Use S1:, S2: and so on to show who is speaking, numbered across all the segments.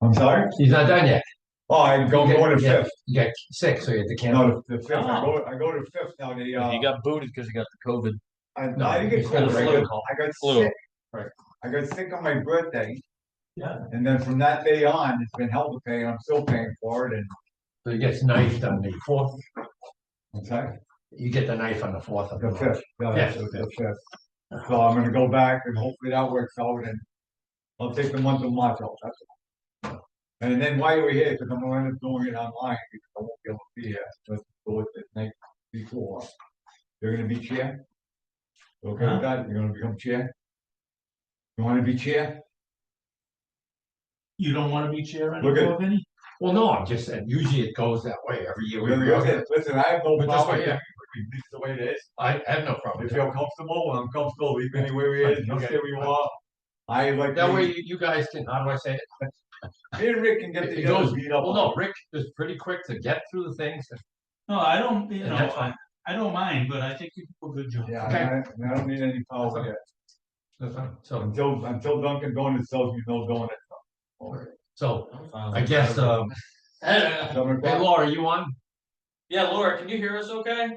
S1: I'm sorry?
S2: He's not done yet.
S1: Oh, I'm going to fifth.
S2: You got 6, so you have to cancel.
S1: No, the fifth. I go to fifth now.
S3: He got booted because he got the COVID.
S1: I
S2: No,
S1: didn't get
S2: he's got
S1: COVID.
S2: the flu.
S1: I got
S3: Flu.
S1: sick.
S2: Right.
S1: I got sick on my birthday.
S2: Yeah.
S1: And then from that day on, it's been hell to pay, and I'm still paying for it. And
S2: So he gets knifed on the 4th.
S1: I'm sorry?
S2: You get the knife on the 4th of
S1: The
S2: March.
S1: fifth. Yeah, the fifth. So I'm gonna go back and hopefully that works out, and I'll take the month of March off. That's all. And then while we're here, because I'm gonna end up doing it online, because I won't be able to be here. Let's do it the night before. You're gonna be chair? Okay with that? You're gonna become chair? You wanna be chair?
S4: You don't want to be chair
S1: Look at-
S4: anymore, Vinny?
S2: Well, no, I'm just saying, usually it goes that way every year. We reorganize.
S1: Listen, I have no
S2: But this
S1: problem.
S2: way, yeah.
S1: It's the way it is.
S2: I have no problem.
S1: If you're comfortable, I'm comfortable, leave anywhere we is, you
S2: Okay.
S1: stay where you are. I like.
S2: That way you guys can, how do I say it?
S1: Me and Rick can get
S2: It
S1: together,
S2: goes,
S1: beat up.
S2: well, no, Rick is pretty quick to get through the things.
S4: No, I don't,
S2: And that's fine.
S4: I don't mind, but I think you do a good job.
S1: Yeah,
S2: Okay.
S1: I don't need any power
S2: That's
S1: yet.
S2: That's fine. So,
S1: Until Dunkin' Donuts sells me no donut.
S2: so I guess, hey Laura, you on?
S3: Yeah, Laura, can you hear us okay?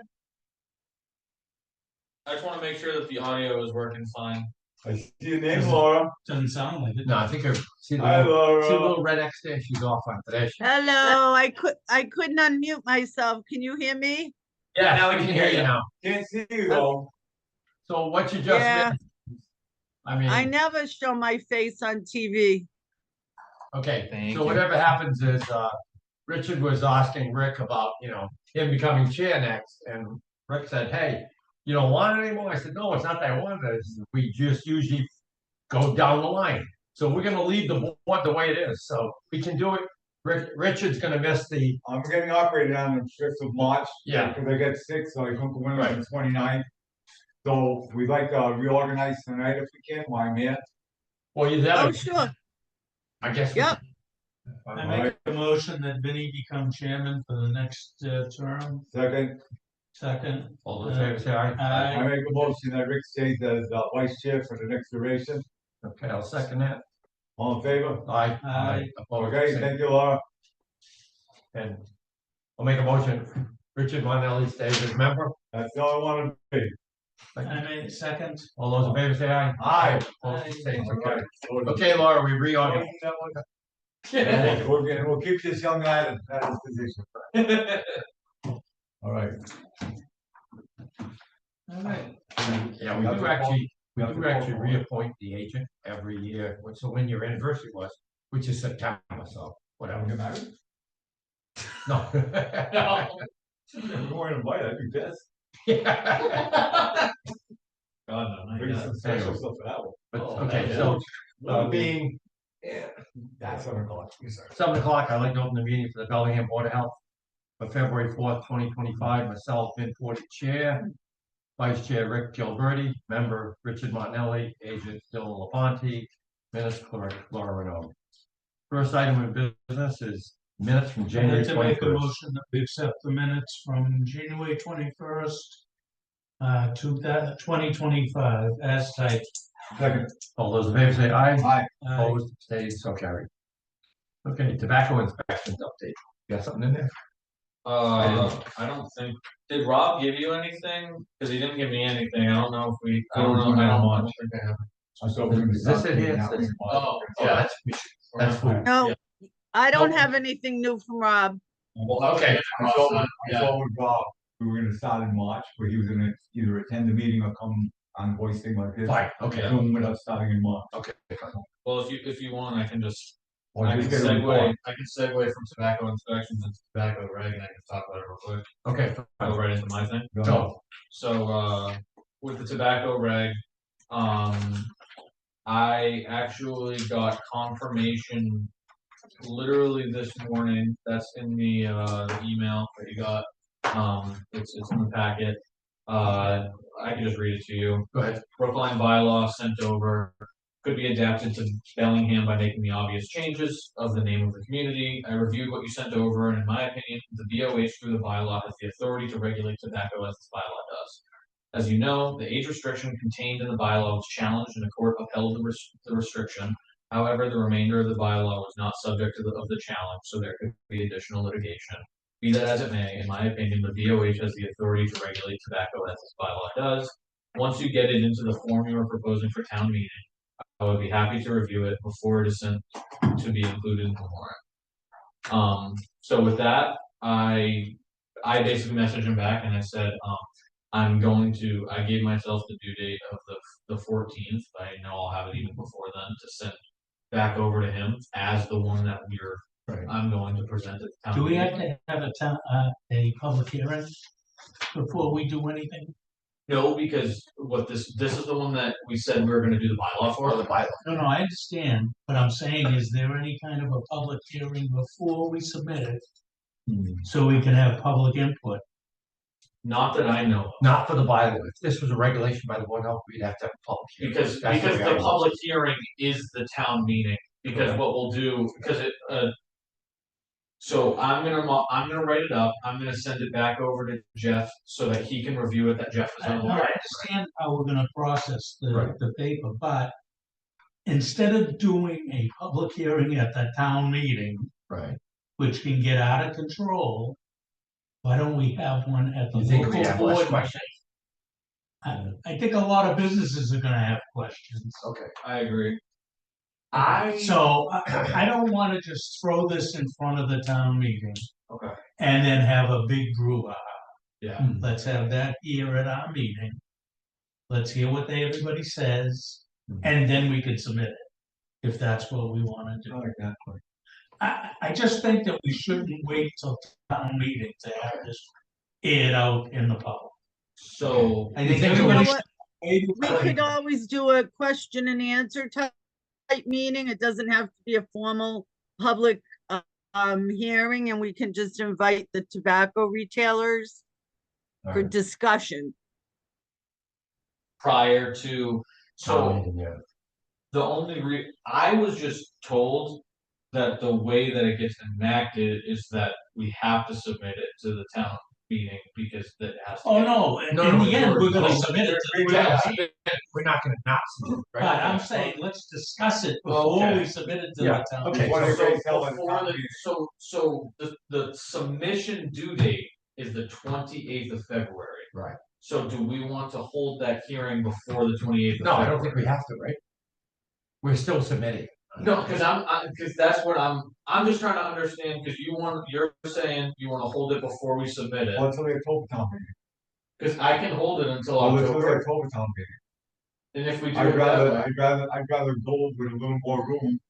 S3: I just want to make sure that the audio is working fine.
S1: I see your name, Laura.
S4: Doesn't sound like it.
S2: No, I think her, see the
S1: Hi,
S2: little
S1: Laura.
S2: red X there, she's off on today.
S5: Hello, I couldn't unmute myself. Can you hear me?
S2: Yeah, now we can hear you now.
S1: Can't see you though.
S2: So what you just
S5: Yeah.
S2: missed? I mean.
S5: I never show my face on TV.
S2: Okay,
S3: Thank
S2: so
S3: you.
S2: whatever happens is, Richard was asking Rick about, him becoming chair next, and Rick said, hey, you don't want it anymore? I said, no, it's not that I want it, it's we just usually go down the line. So we're gonna leave the board the way it is, so we can do it. Richard's gonna miss the,
S1: I'm getting operated on the fifth of March.
S2: Yeah.
S1: Because I get sick, so I couldn't go in on
S2: Right.
S1: the 29th. So we'd like to reorganize tonight if we can, while I'm here.
S2: well, you
S5: Oh,
S2: that,
S5: sure.
S2: I guess.
S5: Yep.
S4: I make a motion that Vinny become chairman for the next term.
S1: Second,
S2: All those in favor say aye.
S4: Aye.
S1: I make a motion that Rick stays as vice chair for the next duration.
S2: Okay, I'll second that.
S1: All in favor?
S2: Aye.
S4: Aye.
S2: Opposed,
S1: Okay,
S2: same.
S1: thank you, Laura.
S2: And I'll make a motion, Richard Monelli stays as member.
S1: That's all I want to be.
S4: I made second.
S2: All those in favor say aye.
S1: Aye.
S2: Opposed, same. Okay.
S1: Okay.
S2: Okay, Laura, we reorganize.
S1: We'll keep this young guy at his position. All right.
S4: All right.
S2: Yeah, we do actually reappoint the agent every year, so when your anniversary was, which is September, so whatever.
S1: Get married?
S2: No.
S1: If you weren't invited, I'd be pissed.
S4: God, no,
S1: Bring some special stuff for that one.
S2: But,
S1: Oh,
S2: okay,
S1: yeah.
S2: so, being
S1: That's 7 o'clock. Yes, sir.
S2: 7 o'clock, I'd like to open the meeting for the Bellingham Board of Health for February 4th, 2025. Myself, Vin Forty, Chair. Vice Chair Rick Gilberti, Member Richard Montanelli, Agent Dylan Lafonte, Minutes Clerk Laura Renaud. First item of business is minutes from
S4: I'd
S2: January
S4: like to make a
S2: 21st.
S4: motion that we accept the minutes from January 21st, 2025 as typed.
S1: Second.
S2: All those in favor say aye.
S1: Aye.
S2: Opposed, stays, so carried. Okay, tobacco inspections update. You got something in there?
S3: I don't think, did Rob give you anything? Cause he didn't give me anything, I don't know if we, I don't know, I don't think I have.
S1: I thought we were gonna
S2: Is this
S1: start
S2: it here?
S1: doing that
S2: It says-
S1: one.
S3: Oh,
S2: Yeah, that's food.
S5: No,
S3: Yeah.
S5: I don't
S2: No.
S5: have anything new from Rob.
S2: Well, okay.
S1: I saw with Rob, we were gonna start in March, where he was gonna either attend the meeting or come on voice thing like this.
S2: Fine, okay,
S1: Zoom with us starting in March.
S2: okay.
S3: Well, if you want, I can just,
S1: Or
S3: I
S1: just
S3: can
S1: get a report.
S3: segue from tobacco inspections into tobacco reg, and I can talk about it real quick.
S2: Okay,
S3: Go right into my thing.
S1: Go ahead.
S2: go.
S3: So, with the tobacco reg, I actually got confirmation literally this morning. That's in the email that you got. It's in the packet. I can just read it to you.
S2: Go ahead.
S3: Brookline bylaw sent over, could be adapted to Bellingham by making the obvious changes of the name of the community. I reviewed what you sent over, and in my opinion, the BOH through the bylaw has the authority to regulate tobacco as this bylaw does. As you know, the age restriction contained in the bylaw was challenged and the court upheld the restriction. However, the remainder of the bylaw was not subject to of the challenge, so there could be additional litigation. Be that as it may, in my opinion, the BOH has the authority to regulate tobacco as this bylaw does. Once you get it into the form you are proposing for town meeting, I would be happy to review it before it is sent to be included in the warrant. So with that, I basically messaged him back and I said, I gave myself the due date of the 14th, but I know I'll have it even before then to send back over to him as the one that I'm going to present at town.
S4: Do we have
S3: meeting.
S4: to have a public hearing before we do anything?
S3: No, because this is the one that we said we were gonna do the bylaw for.
S2: the bylaw.
S4: No, I understand, but I'm saying, is there any kind of a public hearing before we submit it? So we can have public input?
S3: Not that I know of.
S2: Not for the bylaw. If this was a regulation by the Board of Health, we'd have to have a public hearing.
S3: Because
S2: That's
S3: because
S2: way
S3: the
S2: I was.
S3: public hearing is the town meeting, because
S2: Okay.
S3: what we'll do, because it, so I'm gonna write it up, I'm gonna send it back over to Jeff so that he can review it, that Jeff is
S4: I
S3: on
S4: I
S3: board.
S4: understand how we're gonna process
S2: Right.
S4: the paper, but instead of doing a public hearing at the town meeting,
S2: Right.
S4: which can get out of control, why don't we have one at the
S2: You think we
S4: local
S2: have less
S4: board?
S2: questions?
S4: I think a lot of businesses are gonna have questions.
S2: Okay.
S3: I agree.
S4: So I don't wanna just throw this in front of the town meeting
S3: Okay,
S4: and then have a big brouhaha.
S3: yeah,
S4: Let's have that here at our meeting. Let's hear what everybody says, and then we can submit it, if that's what we wanna
S1: I
S4: do.
S1: like that.
S4: I just think that we shouldn't wait till town meeting to have this aired out in the public.
S3: so,
S4: I think
S2: You think
S5: You know
S4: everybody
S5: what?
S4: should.
S5: We could always do a question and answer type meeting. It doesn't have to be a formal public hearing, and we can just invite the tobacco retailers for
S2: Alright.
S5: discussion.
S3: prior to, so.
S2: Yeah.
S3: The I was just told that the way that it gets enacted is that we have to submit it to the town meeting because that has to.
S4: Oh,
S3: get-
S4: no, in
S2: No,
S4: the end, we're gonna
S2: no,
S4: submit it to the
S2: Yeah,
S4: town.
S2: we're not gonna not submit,
S4: But
S2: right?
S4: I'm saying, let's discuss it before
S2: Okay.
S4: we submit it to
S2: Yeah,
S4: the town.
S2: okay.
S1: What
S3: So
S1: if they tell us
S3: before
S1: town
S3: the,
S1: meeting?
S3: so the submission due date is the 28th of February.
S2: Right.
S3: So do we want to hold that hearing before the 28th of
S2: No, I
S3: February?
S2: don't think we have to, right? We're still submitting.
S3: No, because that's what I'm just trying to understand, because you're saying you wanna hold it before we submit it,
S1: Well, until the October town meeting.
S3: because I can hold it until
S1: Well, until the
S3: October,
S1: October town meeting.
S3: and if we do
S1: I'd
S3: it that
S1: rather,
S3: way.
S1: I'd rather go with a little more room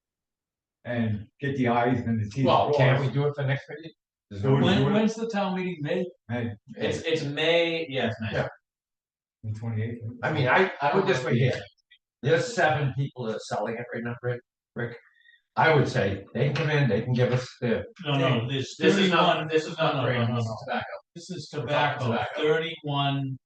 S1: and get the eyes and the teeth
S2: Well, can we
S1: crossed.
S2: do it for next meeting? There's
S1: Do
S2: no
S1: it.
S2: reason.
S4: When's the town meeting made?
S1: Hey,
S3: It's May, yeah, it's May.
S2: Yeah.
S1: the 28th.
S2: I mean, I
S3: I don't
S2: put this
S3: know.
S2: way here. There's 7 people that are selling it right now, Rick. I would say they can come in, they can give us the,
S4: No, there's
S3: This is
S4: 31.
S3: not
S4: No,
S3: brand,
S4: no,
S3: this
S4: no.
S3: is tobacco.
S4: This is
S3: talking
S4: tobacco,
S3: tobacco.
S4: 31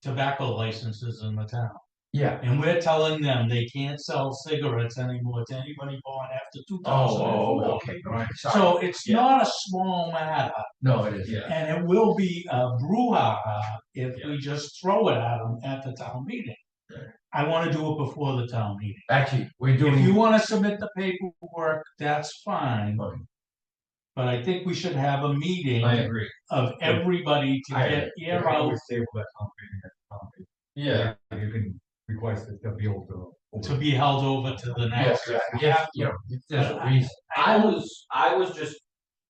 S4: tobacco licenses in the town.
S2: yeah.
S4: And we're telling them they can't sell cigarettes anymore to anybody born after 2004.
S2: Oh, okay, right, sorry.
S4: So it's
S3: Yeah.
S4: not a small matter,
S2: No, it is.
S3: Yeah,
S4: and it will be a brouhaha if
S3: Yeah.
S4: we just throw it at them at the town meeting. I wanna do it before the town meeting.
S2: Actually, we're
S4: If you
S2: doing,
S4: wanna submit the paperwork, that's fine.
S2: Fine.
S4: But I think we should have a meeting
S3: I agree.
S4: of everybody to
S2: I
S4: get
S1: You
S4: ear
S1: can
S4: out.
S1: always table that town meeting at the town meeting.
S3: Yeah.
S1: You can request it to be able
S4: To be held over to the next.
S2: yes, yeah, you know, if there's a reason.
S3: I was just,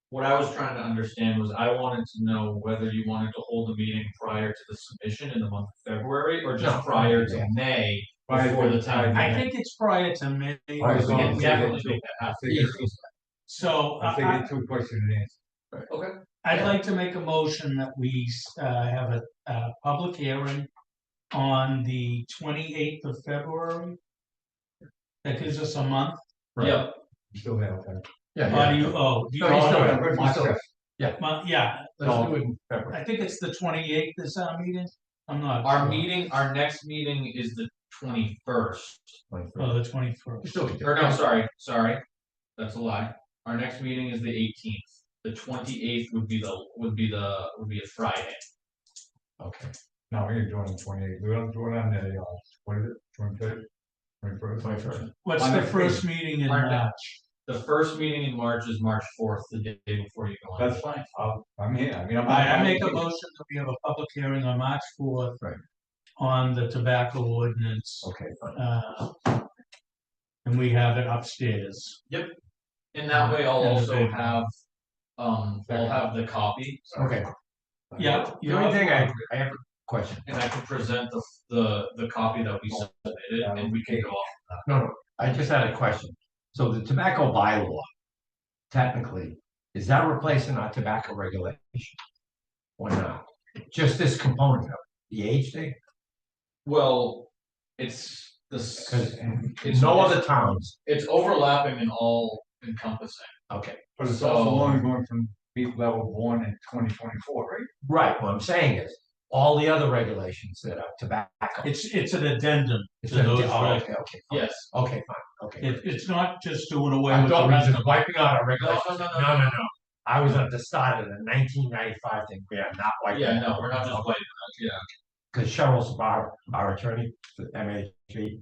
S3: what I was trying to understand was I wanted to know whether you wanted to hold a meeting prior to the submission in the month of February, or just
S2: No.
S3: prior to
S2: Yeah.
S3: May
S1: Prior
S3: before
S1: to-
S3: the town.
S4: I
S3: meeting.
S4: think it's prior to May.
S2: Prior to
S3: We can
S2: May.
S3: definitely make that happen.
S4: So
S1: I think it's 2 question and answer.
S3: Okay.
S4: I'd like to make a motion that we have a public hearing on the 28th of February. That gives us a month.
S3: Yep,
S1: You still have time.
S2: Yeah,
S4: Or
S2: yeah.
S4: do you, do you?
S2: No, you still
S1: Oh,
S2: have-
S1: no,
S2: you
S1: March
S2: still-
S1: 5th.
S4: Yeah,
S2: Let's do it in February.
S4: I think it's the 28th is our meeting. I'm not.
S3: our
S4: sure.
S3: meeting, our next meeting is the 21st.
S4: Oh, the 21st.
S2: Still can do
S3: Or
S2: it.
S3: no, sorry, that's a lie. Our next meeting is the 18th. The 28th would be a Friday.
S2: Okay.
S1: No, we're gonna join the 28th. We don't join on the, what is it, 23rd?
S2: 21st.
S4: What's
S1: On
S4: the
S1: next
S4: first meeting in
S3: Our
S4: March?
S3: The first meeting in March is March 4th, the day before you go on.
S1: That's fine, I'm here, I mean, I'm.
S4: I make a motion that we have a public hearing on March 4th.
S2: Right.
S4: On the tobacco ordinance,
S2: Okay, fine.
S4: and we have it upstairs.
S3: And that way I'll
S4: And the
S3: also
S4: big-
S3: have, I'll have the copy.
S2: Okay,
S4: Yeah.
S2: the only thing I have a question.
S3: And I can present the copy that we submitted and we can go off.
S2: No, I just had a question. So the tobacco bylaw, technically, is that replacing our tobacco regulation? Or not? Just this component of it, the age thing?
S3: Well, it's
S2: Because
S3: it's
S2: no other towns,
S3: it's overlapping and all encompassing.
S2: okay,
S1: But it's also only going from people that were born in 2024, right?
S2: right, what I'm saying is, all the other regulations that are tobacco.
S4: It's an addendum
S2: It's
S4: to those.
S2: okay, fine.
S3: Yes.
S2: Okay, fine, okay.
S4: It's not just doing away
S2: I
S4: with the
S2: thought we were
S4: rest
S2: just
S4: of it.
S2: wiping out our regulations.
S3: No.
S2: I was at the start of the 1995 thing, we are not wiping.
S3: Yeah,
S2: it
S3: no,
S2: out.
S3: we're not just waiting. Yeah.
S2: Because Cheryl's our attorney, the MHP.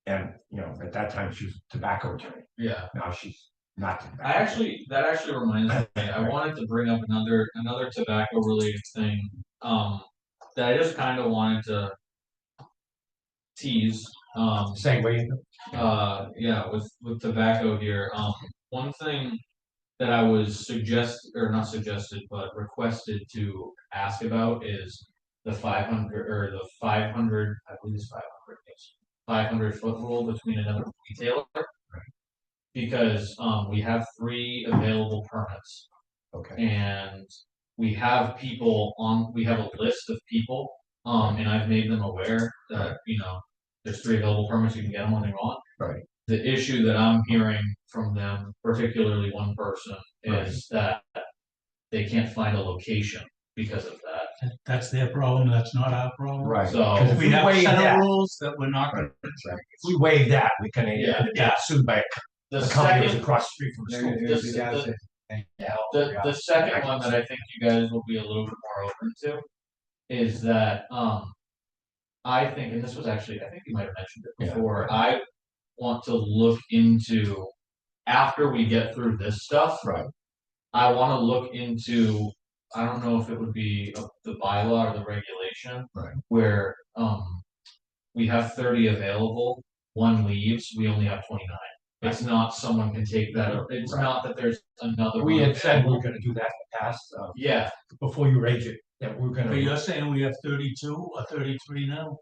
S2: And, at that time, she was a tobacco attorney,
S3: Yeah.
S2: now she's not. tobacco.
S3: That actually reminds me, I wanted to bring up another tobacco related thing, that I just kind of wanted to tease,
S2: Segue.
S3: yeah, with tobacco here, one thing that I was not suggested, but requested to ask about is the 500, I believe it's 500, yes, 500-foot rule between another retailer. Because, we have 3 available permits.
S2: Okay,
S3: And we have we have a list of people, and I've made them aware that, there's 3 available permits, you can get them when they want.
S2: right,
S3: The issue that I'm hearing from them, particularly one person, is that they can't find a location because of that.
S4: That's their problem, that's not our problem.
S2: right.
S3: So-
S2: 'Cause if
S4: We have a
S2: waive
S4: set
S2: that-
S4: of rules that we're not gonna.
S2: If we waive that, we can
S3: Yeah.
S2: get sued by
S3: The
S2: a company that's
S3: second,
S2: across the street from the school.
S3: the second one that I think you guys will be a little bit more open to is that, I think, and this was actually, I think you might have mentioned it
S2: Yeah.
S3: before, I want to look into, after we get through this stuff.
S2: Right.
S3: I wanna look into, I don't know if it would be the bylaw or the regulation.
S2: Right.
S3: Where, we have 30 available, one leaves, we only have 29. It's not someone can take that, it's
S2: Right.
S3: not that there's another.
S2: We
S3: one
S2: had said we
S3: available.
S2: were gonna do that in the past,
S3: Yeah,
S2: before you raise it, that we're
S4: But
S2: gonna.
S4: you're saying we have 32 or 33 now?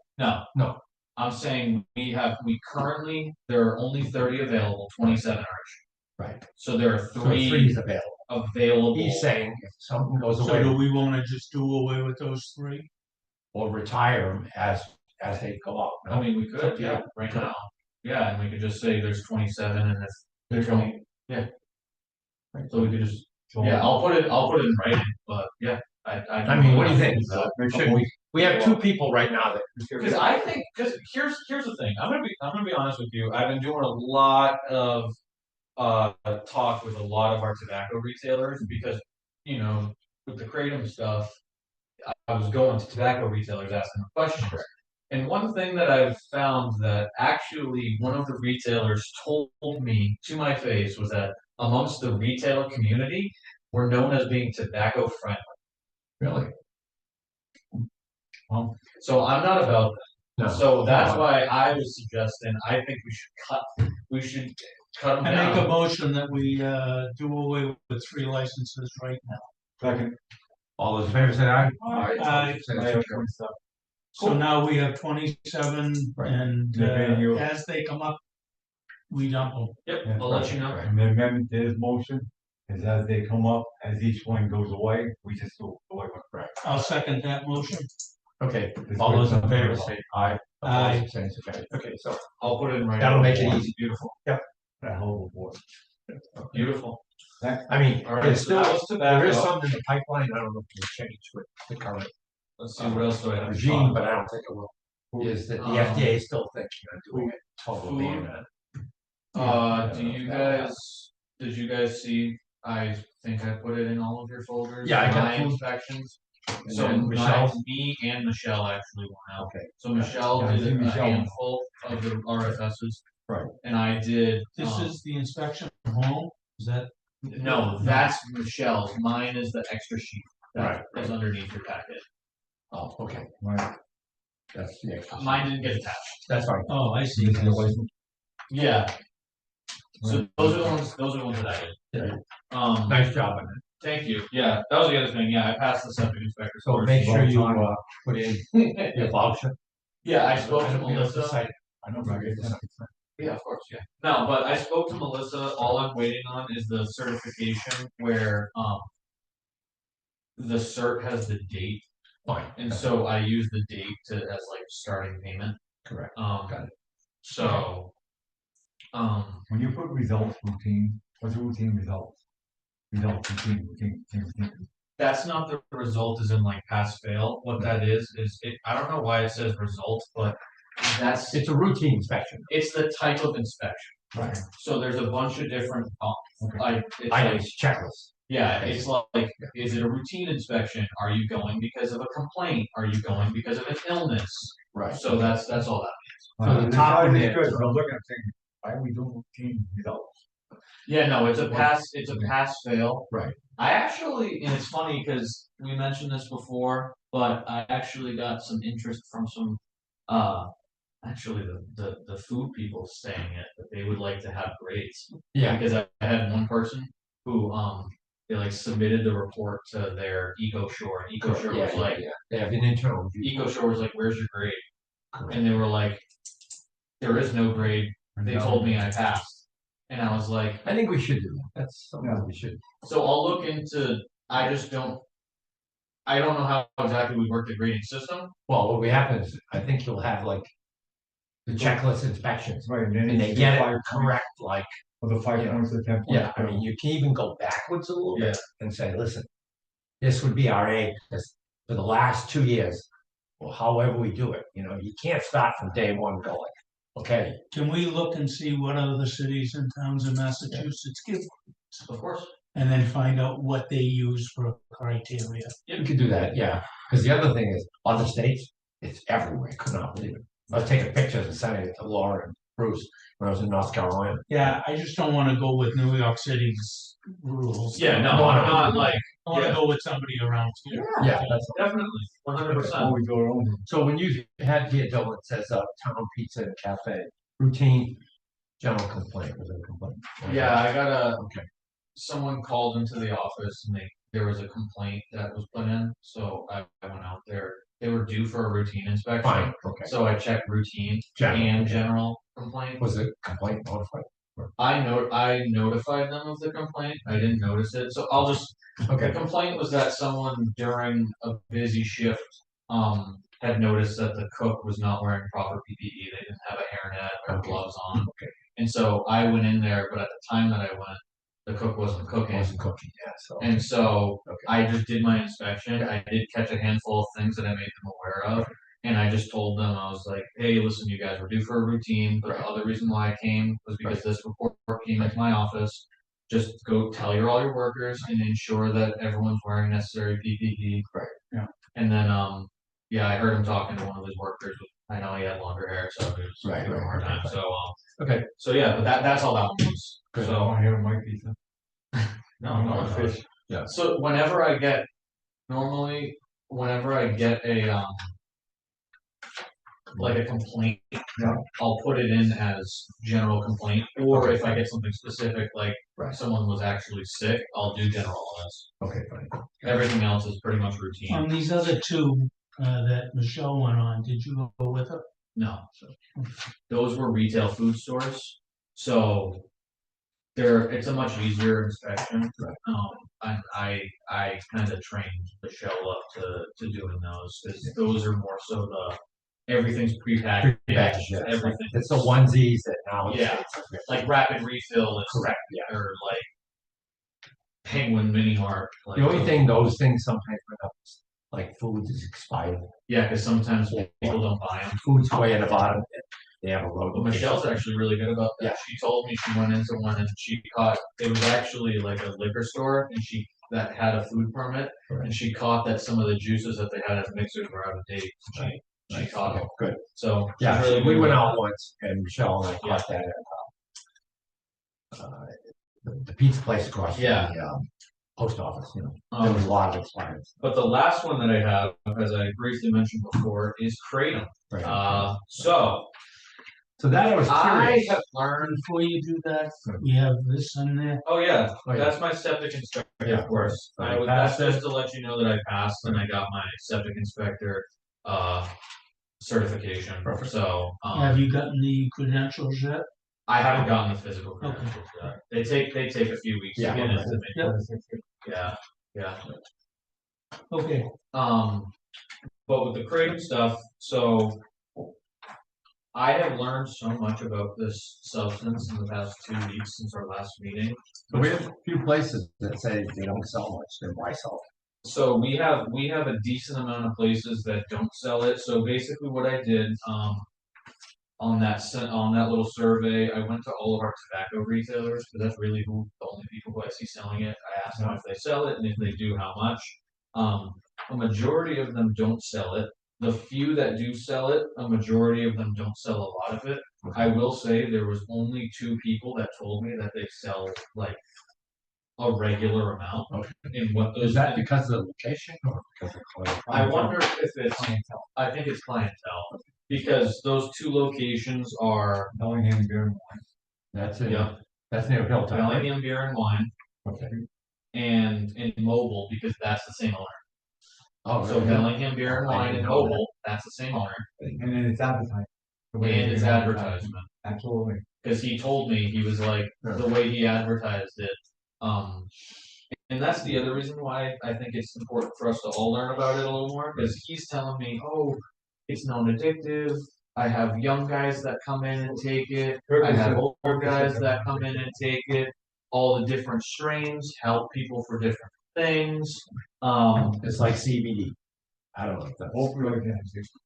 S3: no, I'm saying we currently, there are only 30 available, 27 are.
S2: Right.
S3: So there are
S2: So
S3: 3
S2: 3 is available.
S3: available.
S2: He's saying if something goes
S4: So
S2: away,
S4: do we wanna just do away with those 3?
S2: or retire them as they go out. no?
S3: I mean, we
S2: It's up
S3: could,
S2: to
S3: yeah,
S2: you.
S3: right now. Yeah, and we could just say there's 27 and if there's 20, yeah.
S2: Right.
S3: So we could just, yeah, I'll put it in writing, but yeah,
S2: I mean, what do you think?
S1: Make a
S2: Should we have 2 people right now that.
S3: Because I think, because here's the thing, I'm gonna be honest with you, I've been doing a lot of talk with a lot of our tobacco retailers because, with the Kratom stuff, I was going to tobacco retailers asking them questions. And one thing that I've found that actually one of the retailers told me to my face was that amongst the retailer community, we're known as being tobacco friendly.
S2: Really?
S3: So I'm not about that.
S2: No.
S3: So that's
S2: No.
S3: why I was suggesting, I think we should cut them
S4: I make a
S3: down.
S4: motion that we, do away with 3 licenses right now.
S1: Second,
S2: All those in favor say aye.
S4: Aye.
S1: I have 27.
S4: So now we have 27
S2: Right.
S4: and,
S1: They're paying you.
S4: as they come up, we dump them.
S3: Yep,
S1: Yeah,
S3: I'll let you know.
S2: Right.
S1: And the amendment to his motion is as they come up, as each one goes away, we just go away with it.
S4: I'll second that motion.
S2: Okay,
S1: This
S2: all
S1: way
S2: those in
S1: it's
S2: favor
S1: not-
S2: say aye.
S4: Aye.
S2: Opposed, same sign. Okay, so
S3: I'll put it in writing.
S2: that'll make it easy, beautiful. Yep.
S1: That whole board.
S3: Beautiful.
S2: I mean,
S3: All right,
S2: there's
S3: so
S2: still,
S3: that was
S2: there is
S3: tobacco.
S2: something in the pipeline, I don't know if it'll change with the current
S3: Let's see, what else do I have? to
S2: regime,
S3: talk
S2: but I
S3: about?
S2: don't think it will. Is that the
S3: Um,
S2: FDA is still thinking of doing a total
S3: food.
S2: ban on.
S3: Did you guys see, I think I put it in all of your folders.
S2: Yeah, I got
S3: my
S2: food.
S3: inspections.
S2: And
S3: So
S2: then Michelle's,
S3: me and Michelle actually went out.
S2: okay,
S3: So Michelle
S1: Yeah, I
S3: did
S1: see
S3: a
S1: Michelle.
S3: handful of the RFSs.
S2: Right.
S3: And I did.
S4: This is the inspection home, is that?
S3: No, that's Michelle's. Mine is the extra sheet that
S2: Right,
S3: is underneath your packet.
S2: oh, okay,
S1: Right.
S2: that's the extra.
S3: Mine didn't get attached.
S2: That's fine.
S4: Oh, I see.
S1: This is your license?
S3: Yeah. So
S1: Right.
S3: those are the ones that I did.
S2: Yeah. Nice job on it.
S3: Thank you. Yeah, that was the other thing. Yeah, I passed the septic inspector.
S2: So
S3: course.
S2: make sure you,
S1: Well
S2: put in your voucher.
S3: Yeah, I spoke to
S2: We have to
S3: Melissa.
S2: cite-
S1: I know, but I guess that's-
S3: Yeah, of course, yeah. No, but I spoke to Melissa. All I'm waiting on is the certification where, the cert has the date,
S2: Fine.
S3: and so I use the date as like starting payment.
S2: Correct.
S3: Got
S2: Got it.
S3: So,
S1: When you put results routine, what's a routine results? Results routine.
S3: that's not the result is in like pass fail. What that is it, I don't know why it says results, but that's,
S2: It's a routine inspection.
S3: it's the type of inspection.
S1: Right.
S3: So there's a bunch of different,
S1: Okay.
S3: like, it's
S2: I
S3: like,
S2: it's checklist.
S3: yeah, it's like, is it a routine inspection? Are you going because of a complaint? Are you going because of an illness?
S2: Right.
S3: So that's all that.
S2: So the top one there-
S1: Good, but I'm looking at thinking, why are we doing routine results?
S3: Yeah, no, it's a pass fail.
S2: Right.
S3: I actually, and it's funny because we mentioned this before, but I actually got some interest from some, actually the food people saying it, that they would like to have grades.
S2: Yeah,
S3: Because I had one person who, they like submitted the report to their EcoShore, and EcoShore
S2: yeah,
S3: was
S2: yeah,
S3: like,
S2: yeah. They have an internal review.
S3: EcoShore was like, where's your grade?
S2: Correct.
S3: And they were like, there is no grade, they told me I passed. And I was like,
S2: I think we should do that. That's something
S1: Yeah.
S2: we should.
S3: so I'll look into, I don't know how exactly we work the grading system.
S2: Well, what we happen is, I think you'll have like the checklist inspections,
S1: Right, and
S2: and
S1: then
S2: they
S1: you
S2: get it
S1: 5
S2: correct, like,
S1: Or the 5
S2: Yeah.
S1: points or 10 points.
S2: yeah, I mean, you can even go backwards a little bit and say, listen, this would be our aim, because for the last 2 years, or however we do it, you can't start from day one going, okay,
S4: Can we look and see what other cities and towns in Massachusetts give,
S3: Of course.
S4: and then find out what they use for criteria?
S2: you could do that, yeah, because the other thing is, other states, it's everywhere, could not believe it. I was taking pictures and sending it to Laura and Bruce when I was in North Carolina.
S4: Yeah, I just don't wanna go with New York City's rules.
S3: Yeah, no,
S2: No,
S3: I'm
S2: no,
S3: not like,
S4: I wanna
S3: yeah.
S4: go with somebody around here.
S2: Yeah, that's.
S3: definitely, 100%.
S1: Or we go our own.
S2: So when you had here, Dylan, it says, town pizza and cafe, routine, general complaint, was it a complaint?
S3: Yeah, I got
S2: Okay.
S3: someone called into the office and there was a complaint that was put in, so I went out there. They were due for a routine inspection.
S2: Fine, okay.
S3: So I checked routine
S2: General,
S3: and
S2: okay.
S3: general complaint.
S2: Was it complaint notified?
S3: I notified them of the complaint. I didn't notice it, so I'll just, the
S2: Okay,
S3: complaint was that someone during a busy shift, had noticed that the cook was not wearing proper PPE. They didn't have a hairnet or
S2: Okay.
S3: gloves on.
S2: okay,
S3: And so I went in there, but at the time that I went, the cook wasn't cooking.
S2: wasn't cooking, yeah, so.
S3: And so
S2: Okay.
S3: I just did my inspection. I did catch a handful of things that I made them aware of. And I just told them, I was like, hey, listen, you guys were due for a routine, but the other reason why I came was because this report came into my office. Just go tell all your workers and ensure that everyone's wearing necessary PPE.
S2: Right.
S1: Yeah.
S3: And then, yeah, I heard him talking to one of his workers. I know he had longer hair, so it was
S2: Right,
S3: giving him a hard
S2: right,
S3: time. So,
S2: Okay.
S3: so yeah, but that's all that one was.
S2: Good.
S1: I
S3: So,
S1: want to hear my pizza.
S3: no, no,
S1: no,
S3: no.
S1: fish.
S3: So whenever I get, normally, whenever I get a, like a complaint,
S1: Yeah.
S3: I'll put it in as general complaint, or if I get something specific, like
S2: Right.
S3: someone was actually sick, I'll do general illness.
S2: Okay, fine.
S3: Everything else is pretty much routine.
S4: On these other two, that Michelle went on, did you go with her?
S3: No, those were retail food stores, so it's a much easier inspection.
S2: Right.
S3: And I kind of trained Michelle up to doing those, because those are more so everything's prepackaged,
S2: Prepackaged, yes.
S3: everything.
S2: It's the onesies that now.
S3: Yeah. Like rapid refill is
S2: Correct, yeah.
S3: or like Penguin Mini Mart. Like
S2: The only thing, those things sometimes bring up, is, like foods is expired,
S3: yeah, because sometimes people don't buy them.
S2: food's way at the bottom, they have a
S3: But
S2: logo.
S3: Michelle's actually really good about that.
S2: Yeah.
S3: She told me she went into one and she caught, it was actually like a liquor store, and she that had a food permit, and she caught that some of the juices that they had as mixers were out of date. She caught
S2: Okay,
S3: them.
S2: good.
S3: So she's
S2: Yeah,
S3: really
S2: we
S3: good
S2: went
S3: with
S2: out
S3: that.
S2: once and Michelle and I caught that at the pizza place across from
S3: Yeah.
S2: the post office, you know. There was a lot of expireds.
S3: But the last one that I have, as I briefly mentioned before, is Kratom. So
S2: that I was
S3: I
S2: curious.
S3: have learned.
S4: Before you do that, we have this in there.
S3: Oh yeah,
S2: Oh, yeah.
S3: that's my septic inspector,
S2: Yeah,
S3: of course.
S2: right.
S3: I would,
S2: Passed
S3: that's just
S2: it.
S3: to let you know that I passed and I got my septic inspector certification.
S2: Perfect.
S3: So
S4: Have you gotten the credentials yet?
S3: I haven't gotten the physical
S4: Okay.
S3: credentials yet. They take a few weeks
S2: Yeah,
S3: to get
S2: okay.
S3: into me.
S4: Yep.
S3: Yeah.
S4: Okay,
S3: But with the Kratom stuff, so I have learned so much about this substance in the past 2 weeks since our last meeting.
S2: But we have a few places that say they don't sell much, then why sell?
S3: So we have a decent amount of places that don't sell it. So basically what I did, on that little survey, I went to all of our tobacco retailers, because that's really the only people who I see selling it. I asked them if they sell it, and if they do, how much. A majority of them don't sell it. The few that do sell it, a majority of them don't sell a lot of it. I will say there was only 2 people that told me that they sell like a regular amount.
S2: Okay.
S3: In what those
S2: Is that because of the location or because of
S3: I wonder if it's clientele. I think it's clientele, because those 2 locations are
S1: Bellingham beer and wine.
S2: That's it.
S3: Yeah.
S2: That's near Hilltop. Right?
S3: Bellingham Beer and Wine
S2: Okay.
S3: and in Mobile, because that's the same owner.
S2: Oh,
S3: So
S2: really?
S3: Bellingham Beer and
S2: I
S3: Wine
S2: didn't
S3: in
S2: know
S3: Mobile, that's the same owner,
S1: And then it's advertising. The way
S3: and
S1: they
S3: it's
S1: do
S3: advertisement.
S1: Absolutely.
S3: Because he told me, he was like, the way he advertised it, and that's the other reason why I think it's important for us to all learn about it a little more, because he's telling me, oh, it's non-addictive. I have young guys that come in and take it. I have older guys that come in and take it. All the different strains help people for different things.
S2: It's like CBD. I don't know if that's.
S1: Hopefully,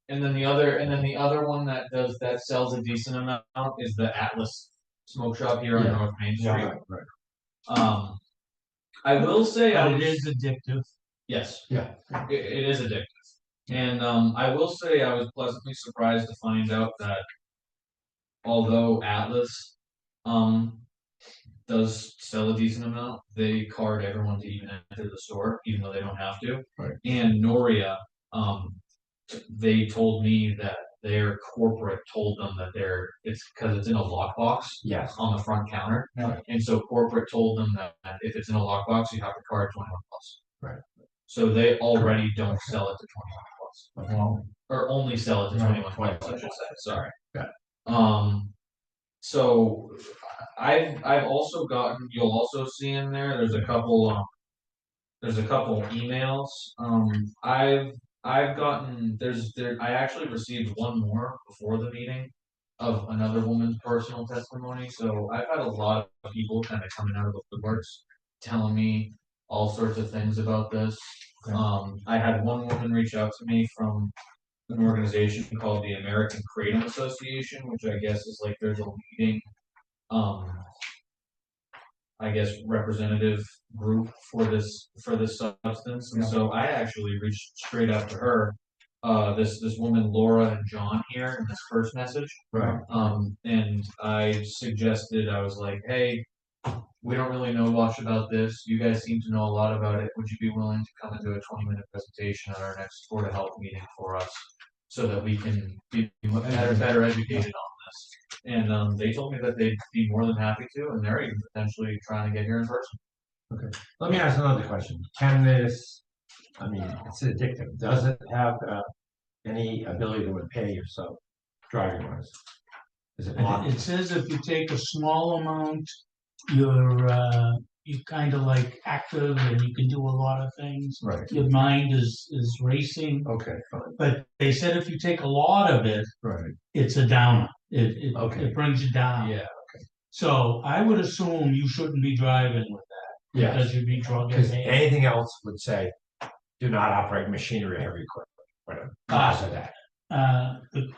S3: And then the other one that sells a decent amount is the Atlas Smoke Shop here on
S2: Yeah.
S3: North Main Street.
S2: Right.
S3: I will say
S4: but it is addictive.
S3: yes.
S2: Yeah.
S3: It is addictive. And I will say I was pleasantly surprised to find out that although Atlas does sell a decent amount, they card everyone to even enter the store, even though they don't have to.
S2: Right.
S3: And Noria, they told me that their corporate told them that it's because it's in a lockbox
S2: Yes.
S3: on the front counter.
S1: Yeah.
S3: And so corporate told them that if it's in a lockbox, you have to card 21 plus.
S2: Right.
S3: So they already don't sell it to 21 plus.
S1: well,
S3: Or only sell it to
S1: Right.
S3: 21 plus, I should say, sorry.
S2: Got
S3: So I've also gotten, you'll also see in there's a couple emails. I've gotten, I actually received one more before the meeting of another woman's personal testimony. So I've had a lot of people kind of coming out of the woodworks telling me all sorts of things about this.
S1: Okay.
S3: I had one woman reach out to me from an organization called the American Kratom Association, which I guess is like there's a leading, I guess, representative group for this substance. And
S1: Yeah.
S3: so I actually reached straight out to her, this woman Laura and John here in this first message.
S2: Right.
S3: And I suggested, I was like, hey, we don't really know much about this. You guys seem to know a lot about it. Would you be willing to come and do a 20-minute presentation at our next Board of Health meeting for us, so that we can be better educated on this? And they told me that they'd be more than happy to, and they're even potentially trying to get here in person.
S2: Let me ask another question. Can this, I mean, it's addictive. Does it have any ability to impair yourself driving wise? Is it not?
S4: It says if you take a small amount, you kind of like active and you can do a lot of things.
S2: Right.
S4: Your mind is racing,
S2: Okay, fine.
S4: but they said if you take a lot of it,
S2: Right.
S4: it's a downer.
S2: Okay.
S4: It brings you down.
S3: Yeah.
S4: So I would assume you shouldn't be driving with that
S2: Yeah.
S4: because you'd be drug
S2: Because
S4: impaired.
S2: anything else would say, do not operate machinery or heavy equipment. Whatever. Because of that.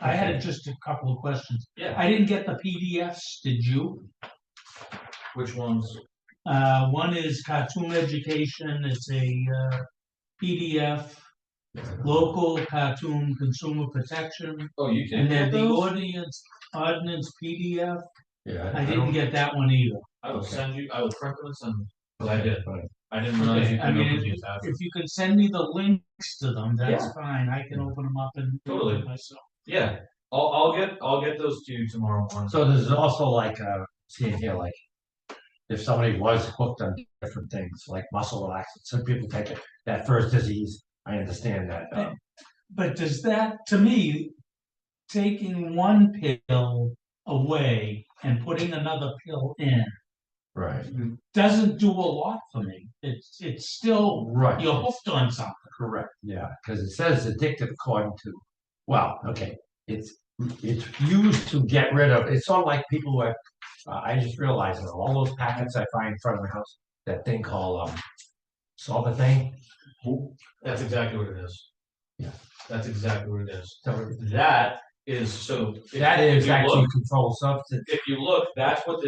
S4: I had just a couple of questions.
S3: Yeah.
S4: I didn't get the PDFs. Did you?
S3: Which ones?
S4: One is cartoon education, it's a PDF, local cartoon consumer protection,
S3: Oh, you can
S4: and then
S3: get
S4: the
S3: those?
S4: ordinance PDF.
S2: Yeah.
S4: I didn't get that one either.
S3: I will
S2: Okay.
S3: send you, I will print them and send them, 'cause I
S2: Okay,
S3: did,
S2: fine.
S3: I didn't realize
S4: Okay,
S3: you
S4: I
S3: could
S4: mean,
S3: open the
S4: if
S3: attachment.
S4: you can send me the links to them, that's
S3: Yeah.
S4: fine, I can open them up and read
S3: Totally.
S4: them myself.
S3: Yeah, I'll get those to you tomorrow morning.
S2: So there's also like, seeing here, like, if somebody was hooked on different things, like muscle relaxants, some people take it, that first disease, I understand that.
S4: But does that, to me, taking one pill away and putting another pill in
S2: Right,
S4: doesn't do a lot for me. It's still,
S2: right.
S4: you're hooked on something.
S2: Correct, yeah, because it says addictive according to, well, okay, it's used to get rid of, it's sort of like people who have, I just realized that all those packets I find in front of my house, that thing called, solve the thing.
S3: That's exactly what it is.
S2: Yeah.
S3: That's exactly what it is.
S2: So
S3: That is, so.
S2: that
S3: if
S2: is
S3: you
S2: actually
S3: look-
S2: controlled substance.
S3: If you look, that's what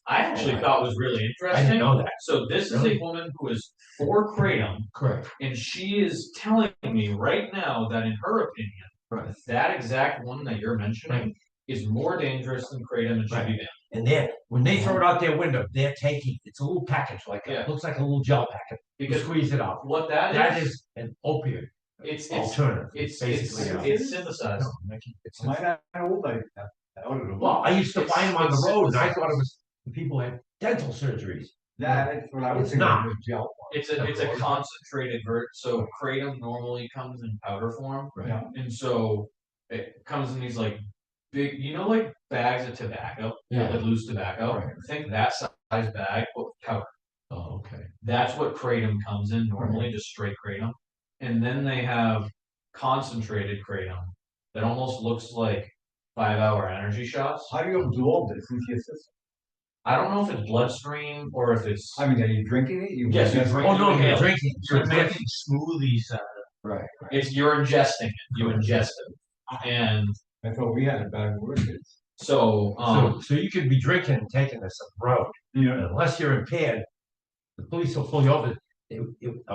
S3: I actually thought was really
S2: I
S3: interesting.
S2: didn't know that.
S3: So this is
S2: Really?
S3: a woman who is for kratom,
S2: Correct.
S3: and she is telling me right now that in her opinion,
S2: Right.
S3: that exact one that you're mentioning is more dangerous than kratom and should be banned.
S2: And then, when they throw it out their window, they're taking, it's a little package, like,
S3: Yeah.
S2: it looks like a little gel packet. You
S3: Because
S2: squeeze it out.
S3: what
S2: That
S3: that
S2: is an opiate
S3: it's
S2: alternative.
S3: it's
S2: basically.
S3: it's synthesized.
S2: It's-
S1: Might not old like that. I don't know.
S2: Well, I used to find them on the
S3: It's
S2: road, and I
S3: synthesized.
S2: thought it was the people who had dental surgeries.
S1: That's what I was
S2: It's
S1: thinking.
S2: not.
S1: was gel.
S3: It's a concentrated so kratom normally comes in powder form,
S1: Yeah.
S3: and so it comes in these like big, like bags of tobacco,
S2: Yeah.
S3: like loose tobacco.
S2: Right.
S3: Think that size bag, but with powder.
S2: Oh, okay.
S3: That's what kratom comes in normally, just straight kratom, and then they have concentrated kratom that almost looks like 5-hour energy shots.
S1: How do you absorb this into your system?
S3: I don't know if it's bloodstream or if it's.
S1: I mean, are you drinking it?
S3: Yes, you drink
S2: Oh, no,
S3: it.
S2: you're drinking.
S4: You're making smoothies out of
S2: Right.
S3: You're ingesting it. You ingest it, and
S1: That's what we had a bad word is.
S3: so
S2: So you could be drinking and taking this on the road,
S1: You
S2: and
S1: know,
S2: unless you're impaired, the police will pull you over. It
S1: Is it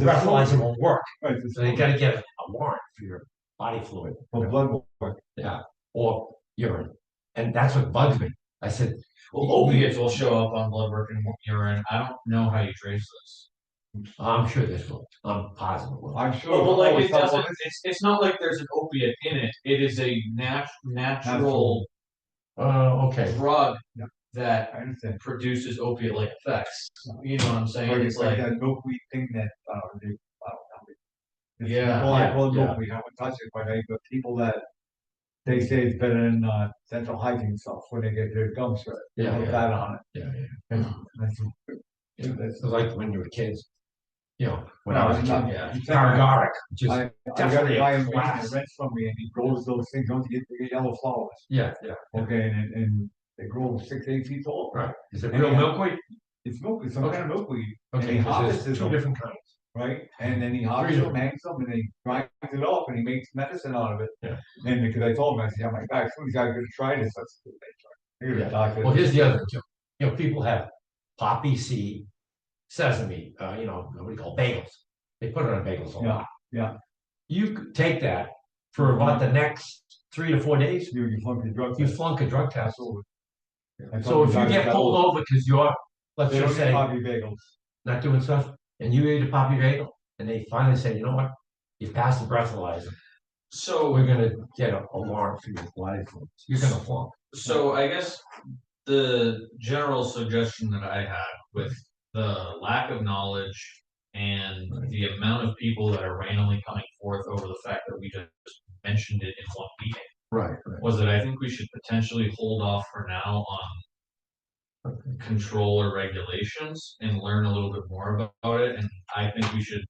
S2: breathalyzer
S1: fluid?
S2: won't work,
S1: right,
S2: so you gotta get a warrant for your body fluid.
S1: for blood work.
S2: Yeah, or urine, and that's what bugs me. I said,
S3: opiates will show up on blood work and urine. I don't know how you trace this.
S2: I'm sure this will, I'm positive. it will.
S1: I'm sure.
S3: Well, but like
S1: always
S3: it doesn't.
S1: someone-
S3: It's not like there's an opiate in it. It is a natural
S2: Okay,
S3: drug
S1: Yeah.
S3: that
S1: I understand.
S3: produces opiate-like effects. You know what I'm saying?
S1: Like
S3: It's
S1: it's like
S3: like
S1: that milkweed thing that, they, it's
S3: Yeah,
S1: people like, well,
S2: yeah.
S1: milkweed, I haven't touched it, but I, but people that they say it's better than, dental hygiene stuff when they get their gums hurt. They
S2: Yeah,
S1: put
S2: yeah.
S1: that on it.
S2: yeah, yeah.
S1: And that's,
S2: Yeah.
S1: that's.
S2: It's like when you were kids, when I was a
S1: No,
S2: kid,
S1: yeah.
S2: Gargaric, which is,
S1: I got
S2: definitely
S1: a
S2: a
S1: guy in Maine
S2: class.
S1: that rents from me and he grows those things, don't you get yellow flowers,
S2: yeah,
S1: okay, and they grow 6, 8 feet tall.
S2: right. Is it
S1: And
S2: real
S1: yeah.
S2: milkweed?
S1: It's milk, it's some kind of milkweed, and
S2: Okay,
S1: he
S2: 'cause
S1: harvests
S2: there's two
S1: them,
S2: different kinds.
S1: right? And then he harvests
S2: Really?
S1: them, hangs them, and he grinds it up and he makes medicine out of it.
S2: Yeah.
S1: And because I told him, I said, oh my God, some of these guys are gonna try this, that's what they try. You're
S2: Yeah.
S1: a doctor.
S2: Well, here's the other thing too. People have poppy seed, sesame, what we call bagels. They put it on bagels a lot.
S1: yeah.
S2: You could take that for about the next 3 to 4 days,
S1: You flunk the drug
S2: you
S1: test.
S2: flunk a drug test.
S1: Absolutely. I
S2: So
S1: told
S2: if
S1: the
S2: you
S1: guys
S2: get
S1: that
S2: pulled over because you're, let's
S1: They don't
S2: just
S1: get
S2: say,
S1: coffee bagels.
S2: not doing stuff, and you ate a poppy bagel, and they finally say, you know what? You passed the breathalyzer.
S3: so.
S2: We're gonna get a warrant for your life. You're gonna flunk.
S3: So I guess the general suggestion that I had with the lack of knowledge and the amount of people that are randomly coming forth over the fact that we just mentioned it in one meeting
S2: Right,
S3: was that I think we should potentially hold off for now on control or regulations and learn a little bit more about it. And I think we should.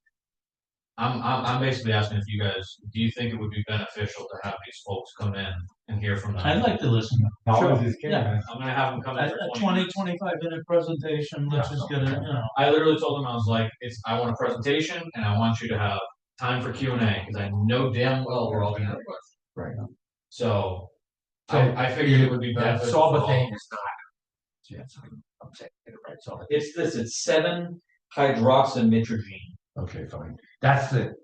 S3: I'm basically asking if you guys, do you think it would be beneficial to have these folks come in and hear from them?
S4: it. I'd like to listen.
S1: Knowledge is king,
S4: Yeah.
S1: man.
S3: I'm gonna have them come in
S4: A
S3: for
S4: 20, 25-minute presentation, let's
S2: Yeah.
S4: just get it,
S3: I literally told them, I was like, I want a presentation and I want you to have time for Q and A, because I know damn well we're all gonna have questions.
S2: right.
S3: So,
S2: So
S3: I figured it would be
S2: That
S3: beneficial.
S2: solve
S3: for
S2: a
S3: all.
S2: thing is not Yeah, so I'm saying it right, so,
S3: It's 7-hydroxynitrogene.
S2: okay, fine. That's the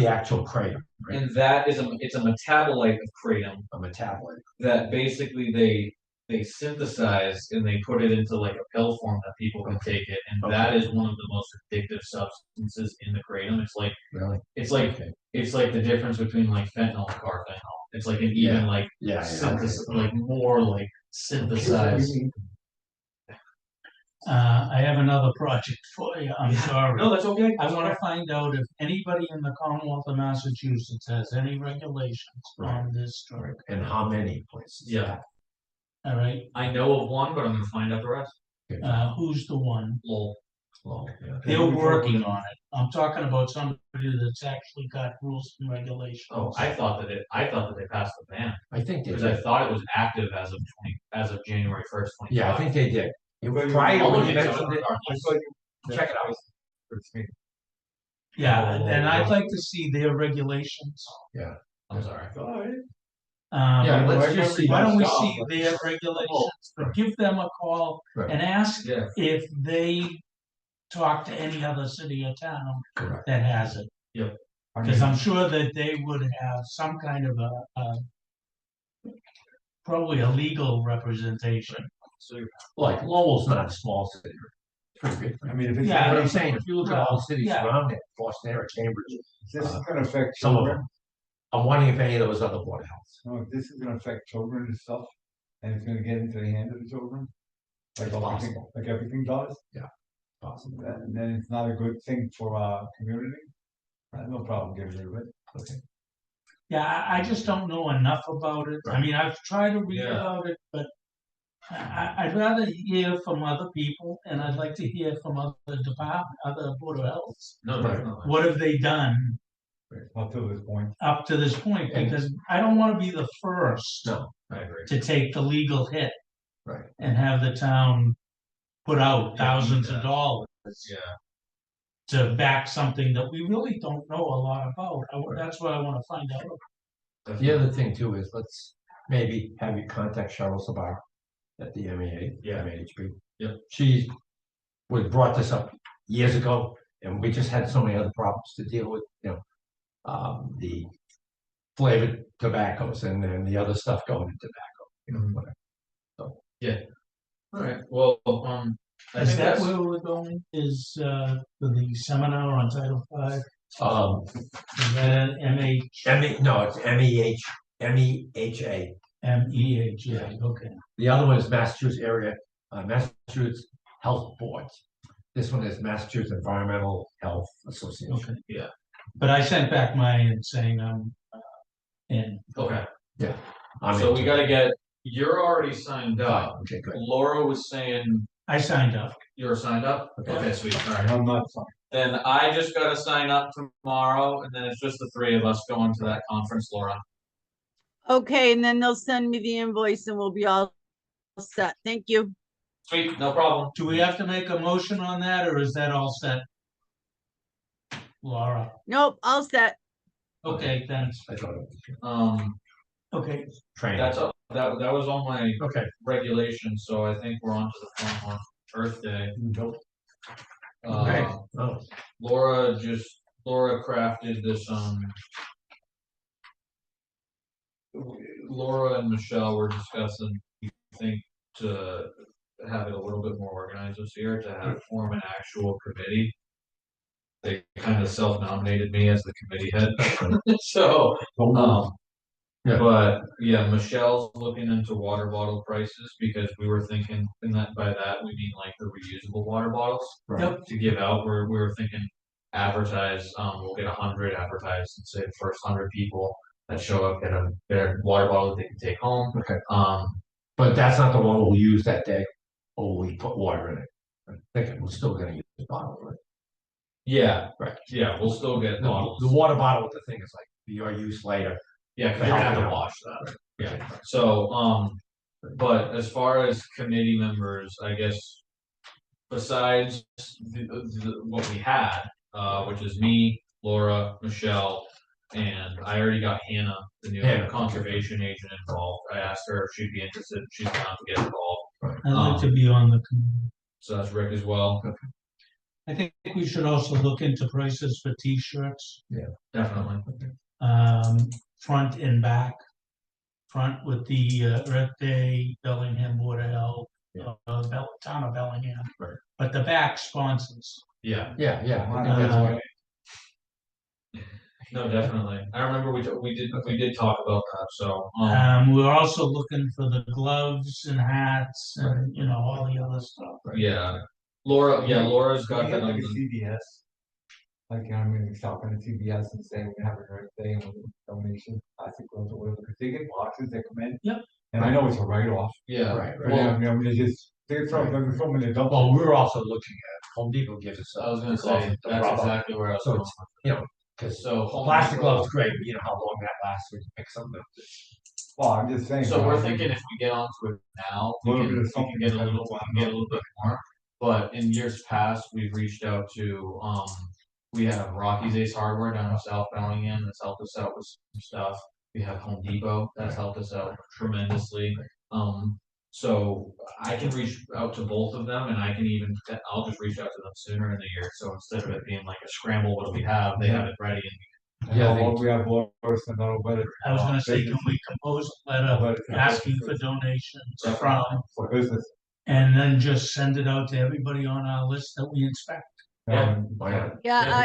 S2: actual kratom, right?
S3: And that is it's a metabolite of kratom
S2: A metabolite.
S3: that basically they synthesize and they put it into like a pill form that people can take it, and that is one of the most addictive substances in the kratom.
S2: Really?
S3: It's like
S2: Okay.
S3: it's like the difference between like fentanyl and carfentanil. It's like an even like
S2: Yeah,
S3: synthesis,
S2: okay.
S3: like more like synthesized.
S4: I have another project for you, I'm sorry.
S3: No, that's okay.
S4: I wanna find out if anybody in the Commonwealth of Massachusetts has any regulations on this drug,
S2: And how many places?
S3: Yeah.
S4: all right?
S3: I know of one, but I'm gonna find out the rest.
S4: Who's the one?
S3: Lol.
S2: Well, yeah.
S4: They're working on it. I'm talking about somebody that's actually got rules and regulations.
S3: Oh, I thought that they passed the ban
S2: I think they
S3: because I
S2: did.
S3: thought it was active as of January 1st, 2025.
S2: Yeah, I think they did.
S1: But
S2: Prior to
S3: I'll
S2: when
S3: look
S2: you
S3: into it
S2: mentioned it,
S3: regardless.
S2: check it out.
S4: Yeah, and I'd like to see their regulations.
S3: I'm sorry.
S2: Yeah, let's just see.
S4: Why don't we
S1: Stop.
S4: see their regulations, but give them a call
S2: Right.
S4: and ask
S3: Yeah.
S4: if they talk to any other city or town
S2: Correct.
S4: that has it. Because I'm sure that they would have some kind of probably a legal representation.
S3: So
S2: Like Lowell's not a small city. It's pretty big.
S1: I mean, if it's,
S4: Yeah,
S2: But
S1: gonna-
S2: I'm saying, if you look at all the cities
S4: Yeah.
S2: around it, Boston area, Cambridge,
S1: this is gonna affect
S2: some of
S1: children,
S2: them. I'm wondering if any of those other board of health.
S1: no, if this is gonna affect children and stuff, and it's gonna get into the hands of the children. Like
S2: It's
S1: everything,
S2: possible.
S1: like everything does,
S2: Possible.
S1: then it's not a good thing for our community. I have no problem getting rid of it.
S2: Okay.
S4: Yeah, I just don't know enough about it. I mean, I've tried to read
S3: Yeah.
S4: about it, but I'd rather hear from other people, and I'd like to hear from other department, other board of health.
S3: no,
S2: Right.
S3: definitely.
S4: What have they done
S1: Up to this point,
S4: up to this point?
S2: And-
S4: Because I don't wanna be the first
S2: No,
S3: I agree.
S4: to take the legal hit
S2: right.
S4: and have the town put out
S3: Yeah,
S4: thousands
S3: yeah.
S4: of dollars
S3: Yeah.
S4: to back something that we really don't know a lot about. That's what I wanna find out.
S2: The other thing too is let's maybe have you contact Cheryl Sabar at the MEA,
S3: Yeah.
S2: MAHB.
S3: Yep.
S2: She brought this up years ago, and we just had so many other problems to deal with, the flavored tobaccos and then the other stuff going in tobacco, whatever.
S3: All right. Well, I
S4: Is
S3: think
S4: that
S3: that's
S4: where we're going? Is, for the seminar on Title V? Is that
S2: No, it's MEHA.
S4: MEHA, okay.
S2: The other one is Massachusetts area, Massachusetts Health Boards. This one is Massachusetts Environmental Health Association.
S4: Okay.
S3: Yeah.
S4: But I sent back mine saying I'm in.
S3: okay.
S2: I'm
S3: So we
S2: into
S3: gotta get. You're already signed
S2: it.
S3: up.
S2: Okay, good.
S3: Laura was saying
S4: I signed up.
S3: you're signed up.
S2: Okay.
S3: Okay, sweet. All right.
S1: I'm not fine.
S3: Then I just gotta sign up tomorrow, and then it's just the three of us going to that conference, Laura.
S5: Okay, and then they'll send me the invoice and we'll be all set. Thank you.
S3: Sweet, no problem.
S4: Do we have to make a motion on that, or is that all set? Laura,
S5: Nope, all set.
S4: okay, thanks.
S2: I thought it was
S4: Okay,
S2: training.
S3: That was all my
S2: Okay.
S3: regulations, so I think we're on to the fun one, Earth Day.
S2: Okay. Oh,
S3: Laura crafted this, Laura and Michelle were discussing, I think, to have it a little bit more organized this year, to form an actual committee. They kind of self-nominated me as the committee head, so,
S2: Yeah.
S3: but yeah, Michelle's looking into water bottle prices because we were thinking, and that by that we mean like the reusable water bottles
S2: right.
S3: to give out. We were thinking advertise, we'll get 100 advertised and say the first 100 people that show up get their water bottle that they can take home.
S2: Okay. But that's not the one we'll use that day. Or we put water in it. I'm thinking we're still gonna use the bottle, right?
S3: Yeah,
S2: Right.
S3: yeah, we'll still get
S2: The
S3: bottles.
S2: water bottle with the thing is like for your use later.
S3: Yeah, cause you're gonna have to wash that. Yeah, so, but as far as committee members, I guess, besides what we had, which is me, Laura, Michelle, and I already got Hannah, the new
S2: Hannah,
S3: conservation agent involved. I asked her if she'd be interested, she's down to get involved.
S4: I'd like to be on the committee.
S3: So that's Rick as well,
S4: I think we should also look into prices for T-shirts,
S3: definitely.
S4: front and back. Front with the Earth Day, Bellingham Board of Health, Town of Bellingham.
S2: Right.
S4: But the back sponsors.
S3: Yeah,
S2: Yeah, I think that's good.
S3: no, definitely. I remember we did talk about that, so,
S4: We're also looking for the gloves and hats and, you know, all the other stuff.
S3: yeah. Laura's
S1: Can
S3: got
S1: we
S3: that
S1: get like
S3: on
S1: a
S3: the,
S1: CVS? Like, I'm gonna stop in a CVS and say we have a birthday and donation, plastic gloves or whatever, because they get boxes that come in.
S4: Yep.
S1: And I know it's a write-off,
S3: yeah.
S2: Right,
S1: but
S2: right.
S1: yeah, I mean, they just, they throw them in the dump.
S2: Well, we're also looking at Home Depot gives us.
S3: I was gonna
S2: the gloves
S3: say,
S2: with the
S3: that's
S2: rubber.
S3: exactly where I was
S2: So
S3: going.
S2: it's, you know, because
S3: So Home
S2: plastic
S3: Depot-
S2: gloves great, but you know how long that lasts when you pick something up.
S1: Well, I'm just saying.
S3: So we're thinking if we get onto it now, we
S1: Little
S3: can,
S1: bit of
S3: we can
S1: something
S3: get a
S1: instead of
S3: little, we
S1: one
S3: can get a little bit more. But in years past, we've reached out to, we have Rocky's Ace Hardware down in South Bellingham that's helped us out with some stuff. We have Home Depot that's helped us out tremendously. So I can reach out to both of them and I can even, I'll just reach out to them sooner in the year. So instead of it being like a scramble, what do we have? They have it ready and
S1: Yeah, well, we have worse than that'll better.
S4: I was gonna say, can we compose a letter asking for donations from,
S1: For business.
S4: and then just send it out to everybody on our list that we inspect?
S3: Yeah.
S2: Why not?
S5: Yeah,
S3: Yeah.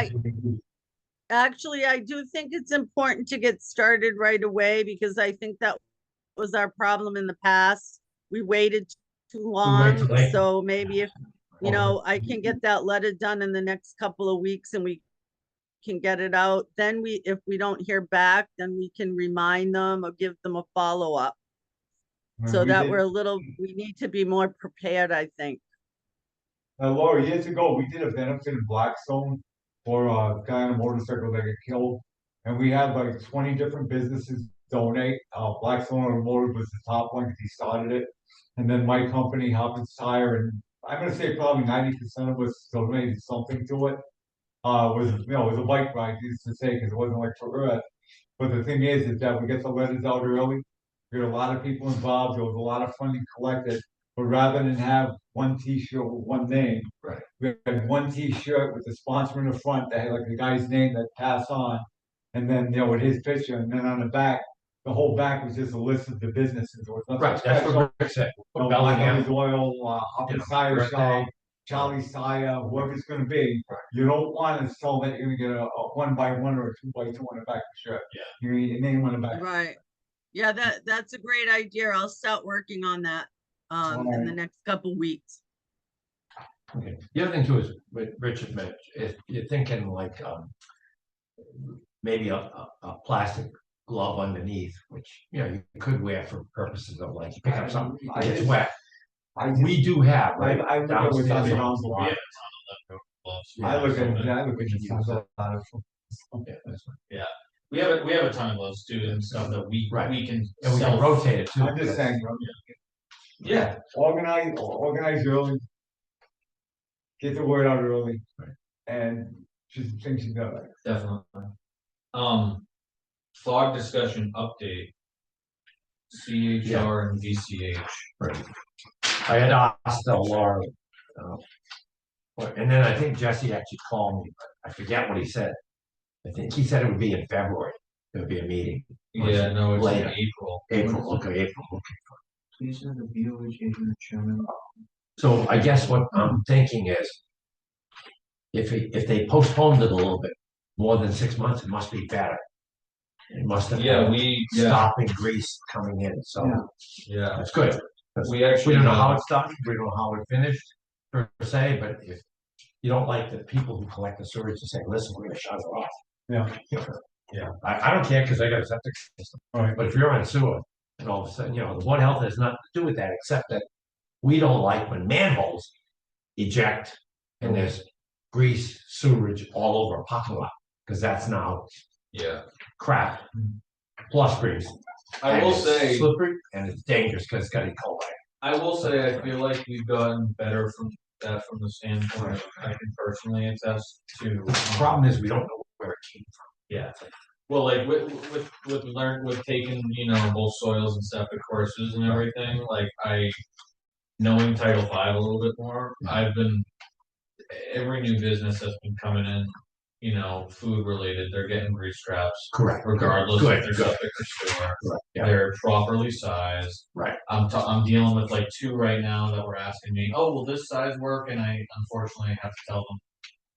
S5: I do think it's important to get started right away because I think that was our problem in the past. We waited too long,
S2: too late.
S5: so maybe if, you know, I can get that letter done in the next couple of weeks and we can get it out, then if we don't hear back, then we can remind them or give them a follow-up. So that we need to be more prepared, I think.
S1: Laura, years ago, we did a benefit in Blackstone for a guy on a motorcycle that got killed. And we had like 20 different businesses donate. Blackstone Automotive was the top one because he started it. And then my company, Hopkins Tire, and I'm gonna say probably 90% of us donated something to it. It was a bike ride, used to say, because it wasn't like for Earth. But the thing is that we get the letters out early. We had a lot of people involved. There was a lot of funding collected. But rather than have one T-shirt with one name,
S2: Right.
S1: we had one T-shirt with the sponsor in the front that had like the guy's name that passed on, and then with his picture, and then on the back, the whole back was just a list of the businesses. There was nothing
S2: Right, that's
S1: special.
S2: what Rick said.
S1: No,
S2: Bellingham.
S1: Black Oil, Hopkins Tire
S2: birthday.
S1: Shop, Charlie's Tire, whoever it's gonna be. You don't want to tell that you're gonna get a 1x1 or a 2x2 on the back of the shirt.
S2: Yeah.
S1: You're gonna get your name on the back.
S5: Right. Yeah, that's a great idea. I'll start working on that in the next couple weeks.
S2: Okay. The other thing too is, what Richard mentioned, if you're thinking like, maybe a plastic glove underneath, which, you know, you could wear for purposes of like, you pick up something, it gets wet. We do have, right?
S1: I look at what's on the
S2: downstairs,
S1: ground.
S3: we have a ton of leftover gloves.
S1: I look at
S2: so
S1: that.
S2: we can use
S1: Sounds
S2: that.
S1: a lot of fun.
S2: Yeah, that's fine.
S3: We have a ton of gloves too and stuff that we
S2: Right.
S3: we can
S2: And we can
S3: sell.
S2: rotate it too.
S1: I'm just saying,
S3: Yeah,
S1: organize early. Get the word out early.
S2: Right.
S1: And just things you know.
S3: definitely. Fog discussion update. CHR and VCH.
S2: Right. I had asked Laura, and then I think Jesse actually called me, but I forget what he said. I think he said it would be in February, there would be a meeting.
S3: Yeah, no, it's in
S2: Later.
S3: April.
S2: April, okay, April, okay.
S3: Please send the VOH agent and chairman.
S2: So I guess what I'm thinking is, if they postponed it a little bit, more than 6 months, it must be better. It must have.
S3: Yeah,
S2: Stopping grease coming in, so
S3: yeah,
S2: that's good. 'Cause
S3: we
S2: we
S3: actually.
S2: don't know how it started, we don't know how it finished, per se, but if you don't like the people who collect the sewage to say, listen, we're gonna shut it off.
S1: Yeah.
S2: Yeah, I don't care, cause I got a septic system.
S1: Right.
S2: But if you're on sewer, and all of a sudden, the Board of Health has nothing to do with that, except that we don't like when manholes eject and there's grease, sewage all over a parking lot, cause that's now
S3: Yeah,
S2: crap plus grease.
S3: I
S2: And
S3: will
S2: it's
S3: say,
S2: slippery and it's dangerous because it's got E. coli.
S3: I will say, I feel like we've gotten better from that from the standpoint, I can personally attest to.
S2: The problem is we don't know where it came from.
S3: Yeah, well, like with taking, both soils and septic courses and everything, like knowing Title V a little bit more, every new business that's been coming in, you know, food related, they're getting grease traps.
S2: Correct.
S3: Regardless
S2: Good,
S3: if they're
S2: good.
S3: septic or sewer,
S2: Yeah.
S3: they're properly sized.
S2: Right.
S3: I'm dealing with like 2 right now that were asking me, oh, will this size work? And I unfortunately have to tell them,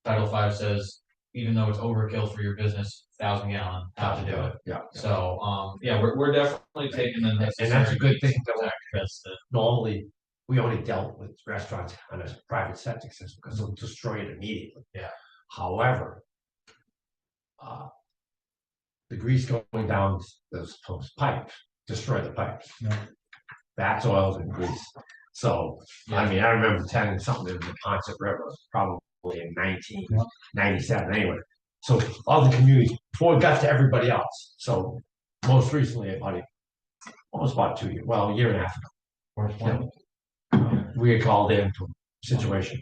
S3: Title V says, even though it's overkill for your business, 1,000 gallon, have to do it.
S2: Yeah.
S3: So, yeah, we're definitely taking the necessary.
S2: And that's a good thing that
S3: steps because
S2: normally, we only dealt with restaurants on a private septic system, because they'll destroy it immediately.
S3: Yeah.
S2: However, the grease going down those pipes, destroy the pipes.
S1: Yeah.
S2: That's oils and grease. So, I mean, I remember attending something in the Ponset River, probably in 1997 anyway. So all the communities, before it got to everybody else. So most recently, almost about 2 years, well, a year and a half ago, we had called in to a situation.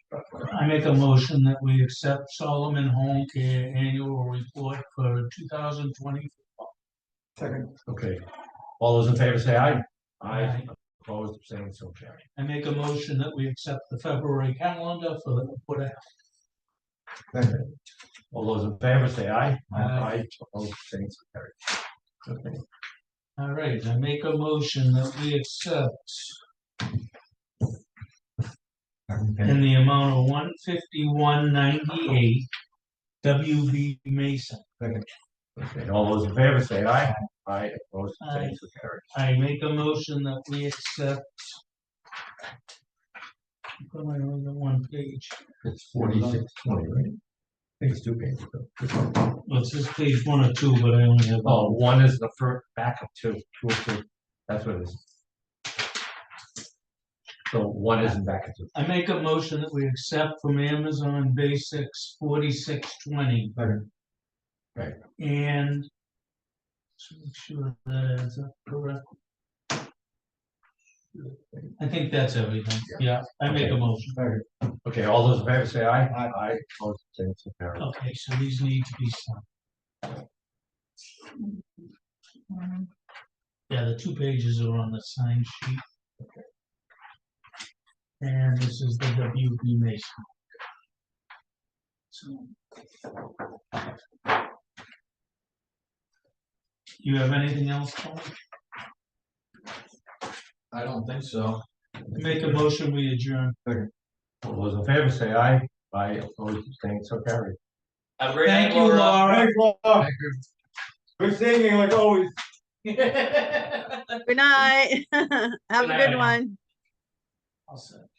S4: I make a motion that we accept Solomon Home Care Annual Report for 2020.
S1: Second.
S2: Okay, all those in favor say aye.
S4: Aye.
S2: Opposed, abstaining, so carried.
S4: I make a motion that we accept the February calendar for the Report of Health.
S1: Second.
S2: All those in favor say aye.
S4: Aye.
S2: Opposed, abstaining, so carried. Okay.
S4: All right, I make a motion that we accept in the amount of $151.98 WB Mason.
S2: Okay, all those in favor say aye. Aye, opposed, abstaining, so carried.
S4: I make a motion that we accept. Put my only got one page.
S2: It's 4620, right? I think it's 2 pages.
S4: Well, it says page 1 or 2, but I only have.
S2: Oh, one is the first backup, 2 or 2. That's what it is. So one isn't backup 2.
S4: I make a motion that we accept from Amazon Basics 4620.
S2: Right.
S4: And to make sure that is correct. I think that's everything. Yeah, I make a motion.
S2: Okay, all those in favor say aye. Aye, opposed, abstaining, so carried.
S4: Okay, so these need to be signed. Yeah, the 2 pages are on the sign sheet. And this is the WB Mason. So. You have anything else, Paul?
S3: I don't think so.
S4: Make a motion, we adjourn.
S2: All those in favor say aye. Aye, opposed, abstaining, so carried.
S3: Have a great
S4: Thank
S3: night,
S4: you,
S3: Laura.
S4: Laura.
S1: Thanks, Laura. Good seeing you like always.
S5: Good night. Have a good one.
S4: I'll send.